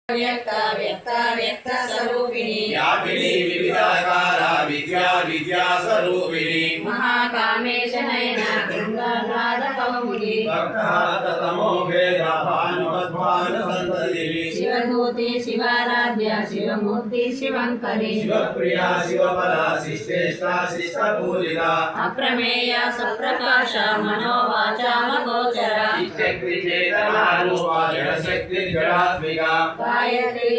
व्यक्त व्यक्त व्यक्त स्वरूपिणी व्यापिनी विविधाकारा विद्या विद्या स्वरूपिणी महाकामेश नयना गंगानाद कौमुदी भक्तहात तमो भेद भानुमध्वान संतति शिवभूति शिवाराध्या शिवमूर्ति शिवंकरी शिवप्रिया शिवपरा शिष्टेष्टा शिष्टपूजिता अप्रमेया सप्रकाश मनोवाचा गोचरा शक्ति चेतना रूपा जड़ शक्ति जड़ात्मिका गायत्री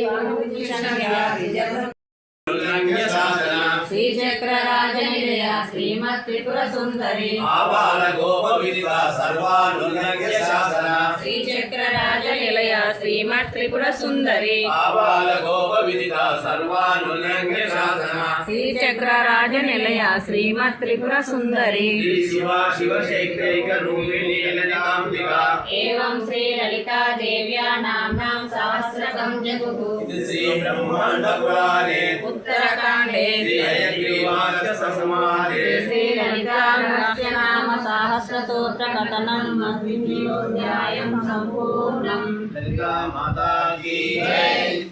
श्री चक्र राजनिलया श्रीमत् त्रिपुर सुंदरी आबाल गोप विदिता सर्वानुल्लंघ्य शासना श्री चक्र राजनिलया श्रीमत् त्रिपुर सुंदरी आबाल गोप विदिता सर्वानुल्लंघ्य शासना श्री चक्र राजनिलया श्रीमत् त्रिपुर सुंदरी श्री शिवा शिवशैक्यैक रूपिणी ललितांबिका एवं श्री ललिता देव्या नाम्नां सहस्रकं जगुः श्री ब्रह्मांड पुराणे उत्तरकाण्डे श्री हयग्रीवाच समाधे श्री ललिता रहस्य नाम सहस्रस्तोत्र कथनं मध्विनियोऽध्यायं सम्पूर्णम्। ललिता माता की जय।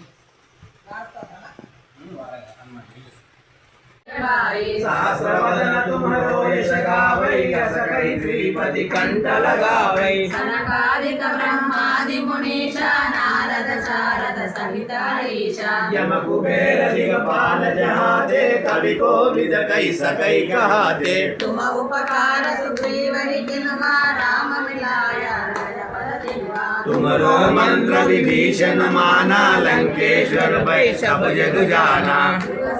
सहस्रवदन तुम्हारो यश गावै कसकै द्विपति कंठ लगावै सनकादिक ब्रह्मादि मुनीषा नारद शारद सहिता ईशा यम कुबेर दिगपाल जहाते कवि कोविद कई सकै कहाते तुम उपकार सुग्रीवहि किन्वा राम मिलाया राजपद तिन्वा तुमरो मंत्र विभीषण माना लंकेश्वर भै सब जग जाना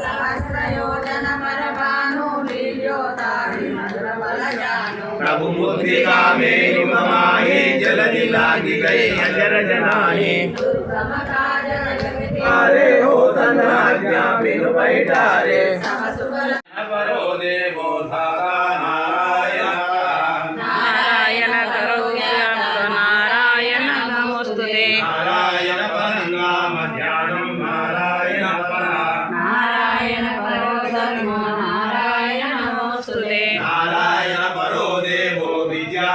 सहस्र योजन पर भानु लील्योताहि मधुर बल जानु प्रभु मुद्रिका मेरि ममाहि जलधि लागी गए अजर जनाहि दुर्गम काज जगति अरे हो तन आज्ञा बिनु बैठारे सब सुबल परो देवो धारा नारायण नारायण करो नारायण नमोस्तुते नारायण परं नाम ध्यानं नारायण परं नारायण परो धर्मो नारायण नमोस्तुते नारायण परो देवो विद्या